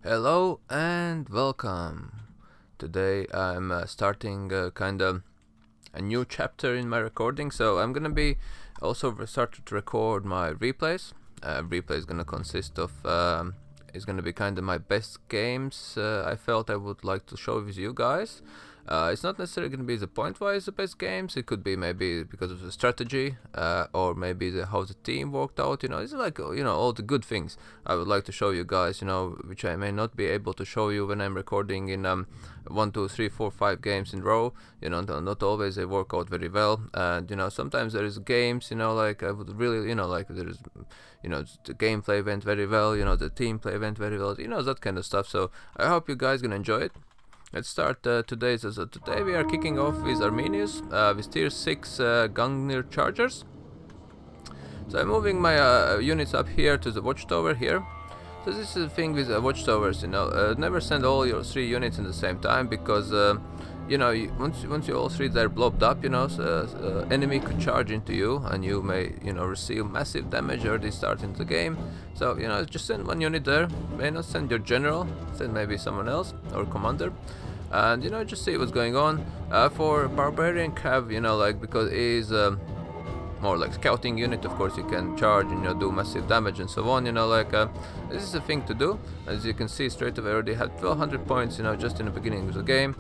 Hello and welcome. Today I'm starting kind of a new chapter in my recording, so I'm gonna be also started to record my replays. Replay is gonna consist of is gonna be kind of my best games I felt I would like to show with you guys. It's not necessarily going to be the point-wise the best games. It could be maybe because of the strategy, or maybe how the team worked out. It's like all the good things I would like to show you guys. Which I may not be able to show you when I'm recording in 1, 2, 3, 4, 5 games in a row. Not always they work out very well, and sometimes there is games. Like I would really like there is the gameplay went very well. The team play went very well. That kind of stuff. So I hope you guys gonna enjoy it. Let's start today. So today we are kicking off with Arminius with tier 6 Gungnir Chargers. So I'm moving my units up here to the watchtower here. So this is the thing with watchtowers, never send all your 3 units in the same time, because once you all 3 they're blobbed up, enemy could charge into you and you may receive massive damage early start into the game. So just send 1 unit there. May not send your general, send maybe someone else or commander, and just see what's going on. For Barbarian Cav, because it is more like scouting unit, of course you can charge and do massive damage and so on. This is a thing to do. As you can see straight away, I already had 1200 points just in the beginning of the game.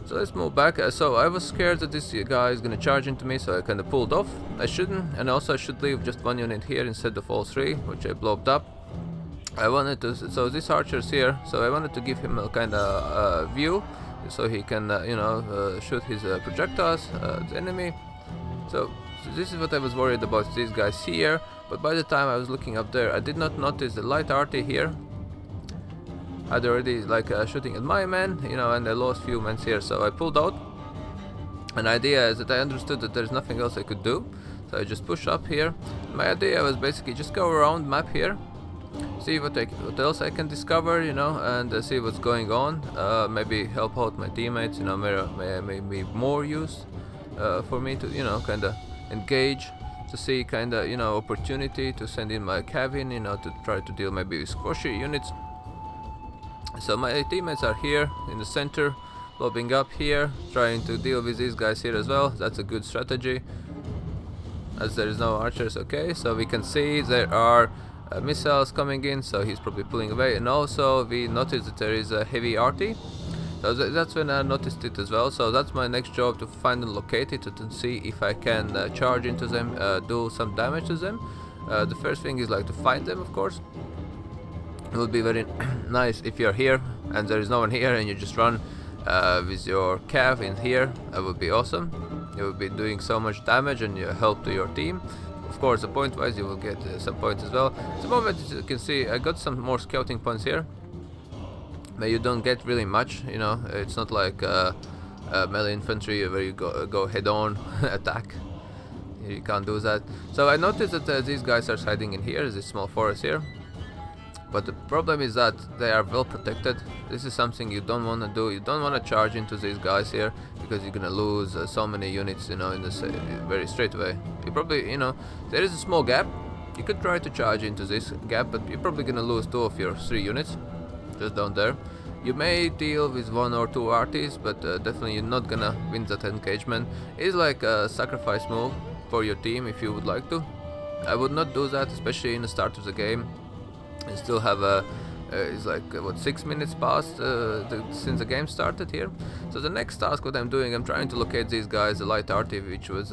So let's move back. So I was scared that this guy is gonna charge into me, so I kind of pulled off. I shouldn't, and also I should leave just 1 unit here instead of all 3, which I blobbed up. I wanted to, so this archer's here, so I wanted to give him a kind of view, so he can shoot his projectiles at the enemy. So this is what I was worried about, these guys here. But by the time I was looking up there, I did not notice the light arty here. I'd already shooting at my men, and I lost few men here, so I pulled out. An idea is that I understood that there's nothing else I could do, so I just push up here. My idea was basically just go around map here, see what else I can discover, and see what's going on. Maybe help out my teammates, maybe more use for me to kind of engage, to see kind of opportunity to send in my cabin, to try to deal maybe with squashy units. So my teammates are here in the center, lobbing up here, trying to deal with these guys here as well. That's a good strategy, as there is no archers. Okay, so we can see there are missiles coming in, so he's probably pulling away. And also we noticed that there is a heavy arty. So that's when I noticed it as well. So that's my next job, to find and locate it, to see if I can charge into them, do some damage to them. The first thing is to find them, of course. It would be very nice if you're here and there is no one here and you just run with your cav in here. That would be awesome. You will be doing so much damage and you help to your team. Of course, the point wise you will get some points as well. At the moment, as you can see, I got some more scouting points here, but you don't get really much. It's not like melee infantry where you go head on attack. You can't do that. So I noticed that these guys are hiding in here, this small forest here. But the problem is that they are well protected. This is something you don't want to do. You don't want to charge into these guys here, because you're gonna lose so many units, in this very straight away. You probably, there is a small gap. You could try to charge into this gap, but you're probably gonna lose 2 of your 3 units just down there. You may deal with 1 or 2 arties, but definitely you're not gonna win that engagement. It's like a sacrifice move for your team if you would like to. I would not do that, especially in the start of the game. I still have it's like 6 minutes past since the game started here. So the next task, what I'm doing, I'm trying to locate these guys, the light arty, which was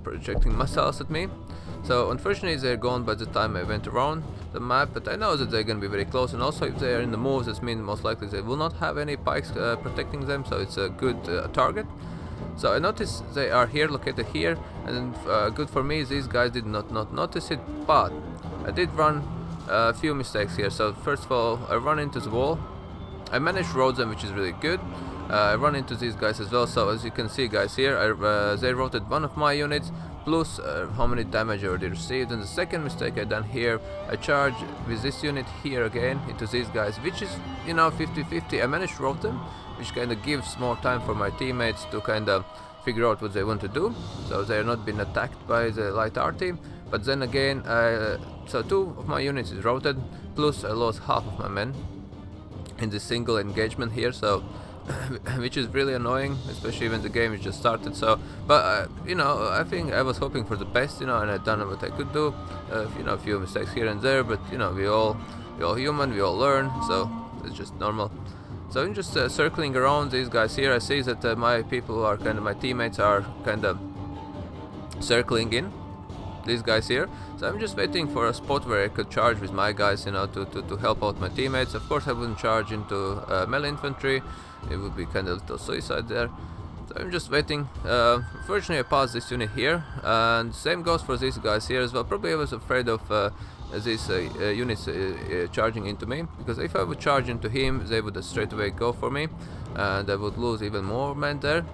projecting missiles at me. So unfortunately they're gone by the time I went around the map, but I know that they're gonna be very close, and also if they are in the moves, that means most likely they will not have any pikes protecting them, so it's a good target. So I noticed they are here, located here, and good for me, these guys did not notice it, but I did run a few mistakes here. So first of all, I run into the wall. I managed to road them, which is really good. I run into these guys as well. So as you can see, guys, here they rotated 1 of my units, plus how many damage I already received. And the second mistake I done here, I charged with this unit here again into these guys, which is 50-50. I managed to rotate them, which kind of gives more time for my teammates to kind of figure out what they want to do, so they're not being attacked by the light arty. But then again, so 2 of my units is routed, plus I lost half of my men. in this single engagement here, so which is really annoying, especially when the game is just started. So, but you know, I think I was hoping for the best, you know, and I've done what I could do. You know, a few mistakes here and there, but you know, we all human, we all learn, so it's just normal. So I'm just circling around these guys here. I see that my people are my teammates are kind of circling in these guys here. So I'm just waiting for a spot where I could charge with my guys, you know, to help out my teammates. Of course, I wouldn't charge into melee infantry. It would be kind of a little suicide there. So I'm just waiting. Fortunately, I passed this unit here, and same goes for these guys here as well. Probably I was afraid of these units charging into me, because if I would charge into him, they would straight away go for me, and I would lose even more men there.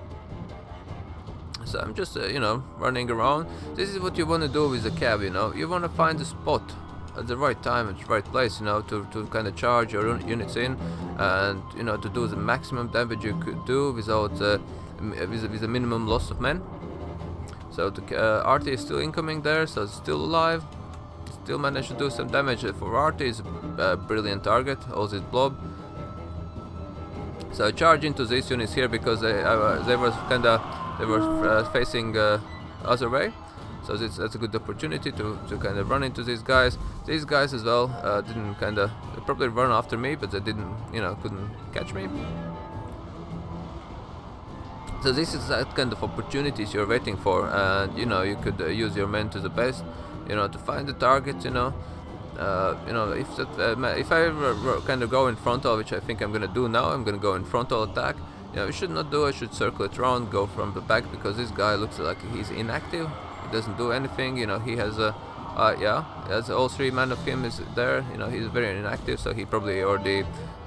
So I'm just you know, running around. This is what you want to do with the cav, you know. You want to find the spot at the right time, at the right place, you know, to kind of charge your units in, and you know, to do the maximum damage you could do without with a minimum loss of men. So the RT is still incoming there, so it's still alive. Still managed to do some damage. For RT is a brilliant target, all this blob. So I charge into these units here because they were facing other way. So that's a good opportunity to kind of run into these guys. These guys as well didn't they probably run after me, but they didn't, you know, couldn't catch me. So this is that kind of opportunities you're waiting for, and you know, you could use your men to the best, you know, to find the target, you know. You know, if I kind of go in frontal, which I think I'm gonna do now, I'm gonna go in frontal attack. You know, we should not do. I should circle it around, go from the back, because this guy looks like he's inactive. He doesn't do anything. You know, he has all three men of him is there. You know, he's very inactive, so he probably already,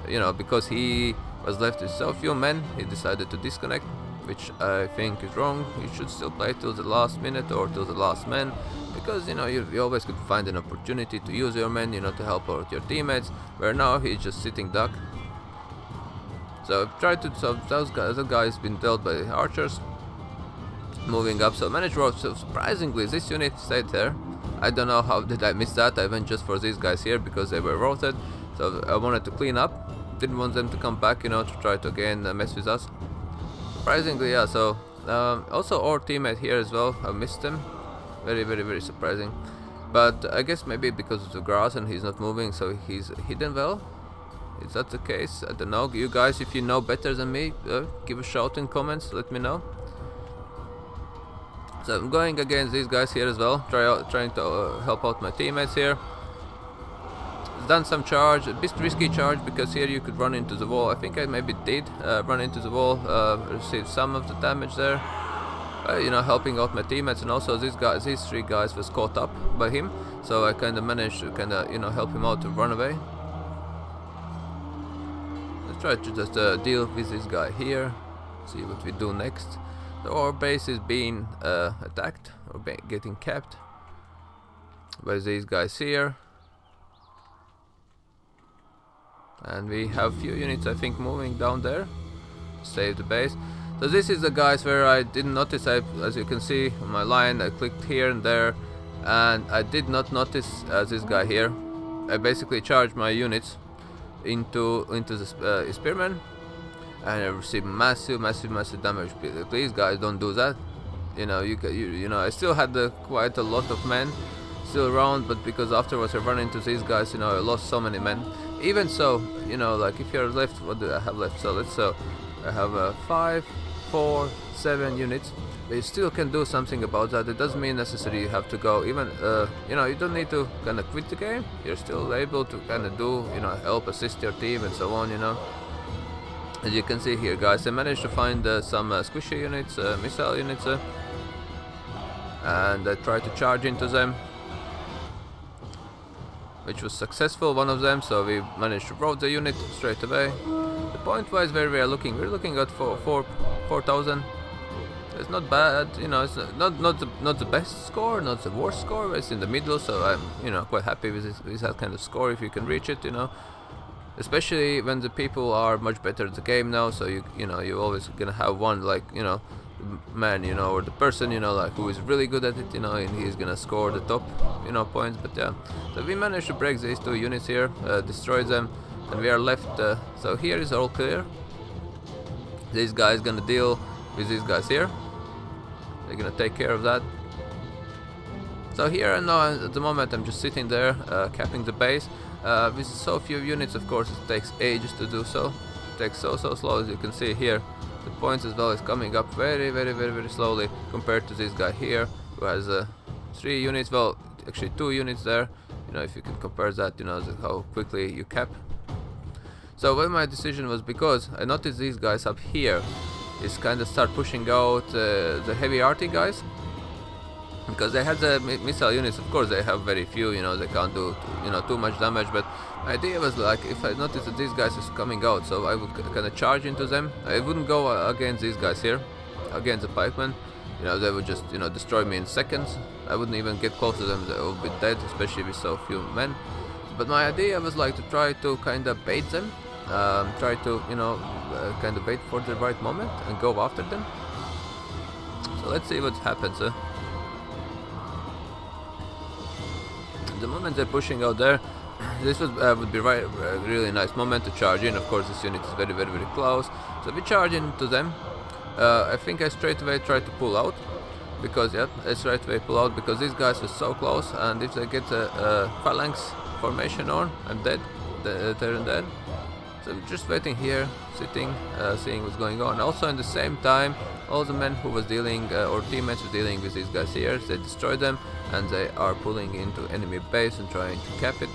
you know, because he was left with so few men, he decided to disconnect, which I think is wrong. You should still play till the last minute or till the last man, because you know, you always could find an opportunity to use your men, you know, to help out your teammates. Where now he's just sitting duck. So I've tried to. So that guy's been dealt by archers. Moving up, so managed road. So surprisingly, this unit stayed there. I don't know how did I miss that. I went just for these guys here because they were rotated. So I wanted to clean up. Didn't want them to come back, you know, to try to again mess with us. Surprisingly, yeah. So also our teammate here as well. I missed him. Very surprising. But I guess maybe because of the grass and he's not moving, so he's hidden well. Is that the case? I don't know. You guys, if you know better than me, give a shout in comments. Let me know. So I'm going against these guys here as well, trying to help out my teammates here. Done some charge, a bit risky charge, because here you could run into the wall. I think I maybe did run into the wall, receive some of the damage there. You know, helping out my teammates, and also these three guys was caught up by him, so I kind of managed to you know, help him out to run away. Let's try to just deal with this guy here, see what we do next. So our base is being attacked or getting capped by these guys here, and we have few units, I think, moving down there to save the base. So this is the guys where I didn't notice. As you can see on my line, I clicked here and there, and I did not notice this guy here. I basically charged my units into the spearman, and I received massive damage. Please, guys, don't do that. You know, you know, I still had quite a lot of men still around, but because afterwards I ran into these guys, you know, I lost so many men. Even so, you know, like if you're left, what do I have left? So I have 5, 4, 7 units. But you still can do something about that. It doesn't mean necessarily you have to go. Even you know, you don't need to kind of quit the game. You're still able to kind of do, you know, help, assist your team and so on. You know, as you can see here, guys, I managed to find some squishy units, missile units, and I tried to charge into them, which was successful, one of them. So we managed to rout the unit straight away. The point-wise, where we're looking at 4,000. It's not bad, you know. It's not the best score, not the worst score, but it's in the middle. So I'm, you know, quite happy with that kind of score if you can reach it, you know. Especially when the people are much better at the game now. So you know, you're always gonna have one, like, you know, man, you know, or the person, you know, like, who is really good at it, you know, and he's gonna score the top, you know, points. But yeah, so we managed to break these two units here, destroy them. and we are left. So here is all clear. This guy is gonna deal with these guys here. They're gonna take care of that. So here and now, at the moment, I'm just sitting there, capping the base. With so few units, of course, it takes ages to do so. It takes so slow, as you can see here. The points as well is coming up very slowly compared to this guy here, who has 3 units. Well, actually 2 units there. You know, if you can compare that, you know, how quickly you cap. So well, my decision was because I noticed these guys up here is kind of start pushing out the heavy arty guys, because they had the missile units. Of course, they have very few. You know, they can't do too much damage. But my idea was like, if I noticed that these guys is coming out, so I would kind of charge into them. I wouldn't go against these guys here, against the pikemen. You know, they would just destroy me in seconds. I wouldn't even get close to them. They would be dead, especially with so few men. But my idea was like to try to kind of bait them. Try to kind of wait for the right moment and go after them. So let's see what happens. The moment they're pushing out there, this would be really nice moment to charge in. Of course, this unit is very close, so we charge into them. I think I straight away try to pull out, because because these guys are so close, and if they get a phalanx formation on, I'm dead there and then. So I'm just waiting here, sitting, seeing what's going on. Also, in the same time, all the men who was dealing, or teammates were dealing with these guys here, they destroy them, and they are pulling into enemy base and trying to cap it.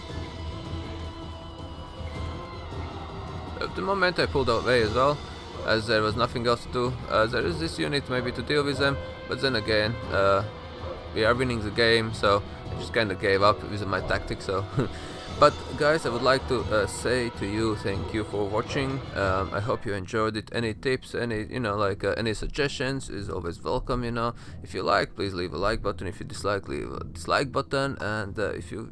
At the moment I pulled away as well, as there was nothing else to do. There is this unit maybe to deal with them, but then again, we are winning the game, so I just kind of gave up with my tactics. So. But guys, I would like to say to you, thank you for watching. I hope you enjoyed it. Any tips, any any suggestions is always welcome. If you like, please leave a like button. If you dislike, leave a dislike button. And if you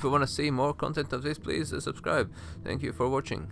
want to see more content of this, please subscribe. Thank you for watching.